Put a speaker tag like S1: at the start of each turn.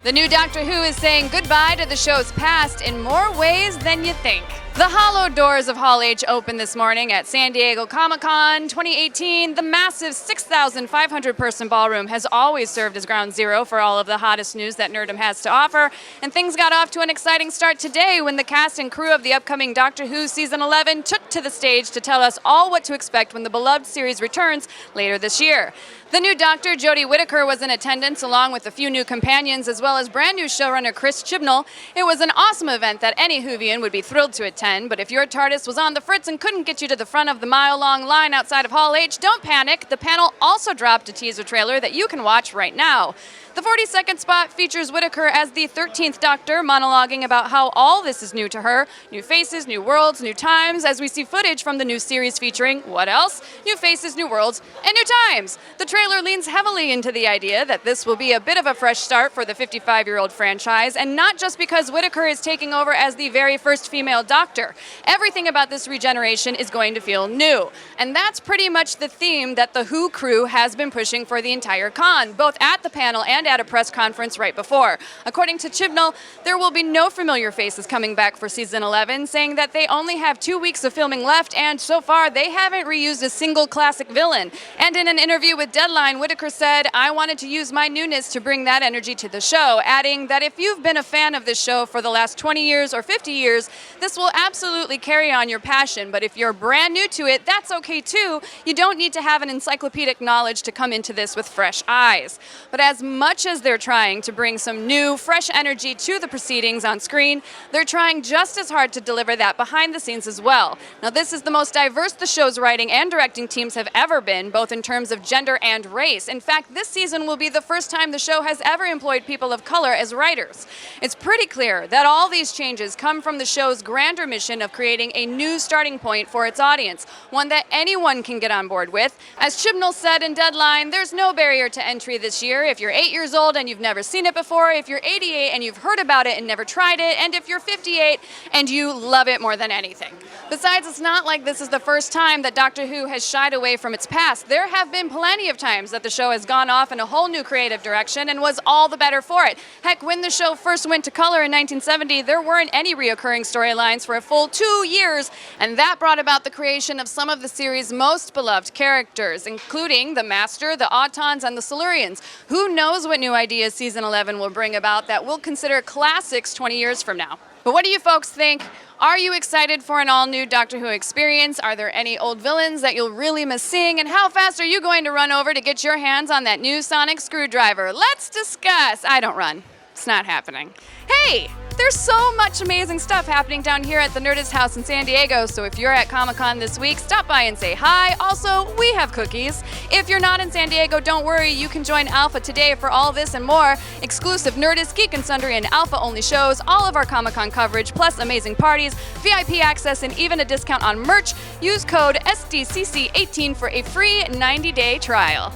S1: The new Doctor Who is saying goodbye to the show's past in more ways than you think. The hallowed doors of Hall H opened this morning at San Diego Comic-Con 2018. The massive 6,500-person ballroom has always served as ground zero for all of the hottest news that Nerdom has to offer, and things got off to an exciting start today when the cast and crew of the upcoming Doctor Who Season 11 took to the stage to tell us all what to expect when the beloved series returns later this year. The new Doctor, Jodie Whittaker, was in attendance along with a few new companions as well as brand new showrunner Chris Chibnall. It was an awesome event that any Whovian would be thrilled to attend, but if your TARDIS was on the fritz and couldn't get you to the front of the mile-long line outside of Hall H, don't panic. The panel also dropped a teaser trailer that you can watch right now. The 40-second spot features Whittaker as the 13th Doctor, monologuing about how all this is new to her. New faces, new worlds, new times, as we see footage from the new series featuring, what else? New faces, new worlds, and new times. The trailer leans heavily into the idea that this will be a bit of a fresh start for the 55-year-old franchise, and not just because Whittaker is taking over as the very first female Doctor. Everything about this regeneration is going to feel new. And that's pretty much the theme that the Who crew has been pushing for the entire con, both at the panel and at a press conference right before. According to Chibnall, there will be no familiar faces coming back for Season 11, saying that they only have 2 weeks of filming left, and so far they haven't reused a single classic villain. And in an interview with Deadline, Whittaker said, "I wanted to use my newness to bring that energy to the show," adding that if you've been a fan of this show for the last 20 years or 50 years, this will absolutely carry on your passion, but if you're brand new to it, that's okay too. You don't need to have an encyclopedic knowledge to come into this with fresh eyes. But as much as they're trying to bring some new, fresh energy to the proceedings on screen, they're trying just as hard to deliver that behind the scenes as well. Now, this is the most diverse the show's writing and directing teams have ever been, both in terms of gender and race. In fact, this season will be the first time the show has ever employed people of color as writers. It's pretty clear that all these changes come from the show's grander mission of creating a new starting point for its audience, one that anyone can get on board with. As Chibnall said in Deadline, there's no barrier to entry this year. If you're 8 years old and you've never seen it before, if you're 88 and you've heard about it and never tried it, and if you're 58 and you love it more than anything. Besides, it's not like this is the first time that Doctor Who has shied away from its past. There have been plenty of times that the show has gone off in a whole new creative direction and was all the better for it. Heck, when the show first went to color in 1970, there weren't any reoccurring storylines for a full 2 years, and that brought about the creation of some of the series' most beloved characters, including the Master, the Autons, and the Silurians. Who knows what new ideas Season 11 will bring about that we'll consider classics 20 years from now. But what do you folks think? Are you excited for an all-new Doctor Who experience? Are there any old villains that you'll really miss seeing? And how fast are you going to run over to get your hands on that new sonic screwdriver? Let's discuss. I don't run. It's not happening. Hey! There's so much amazing stuff happening down here at the Nerdist house in San Diego, so if you're at Comic-Con this week, stop by and say hi. Also, we have cookies. If you're not in San Diego, don't worry, you can join Alpha today for all this and more. Exclusive Nerdist, Geek and Sundry, and Alpha-only shows, all of our Comic-Con coverage, plus amazing parties, VIP access, and even a discount on merch. Use code SDCC18 for a free 90-day trial.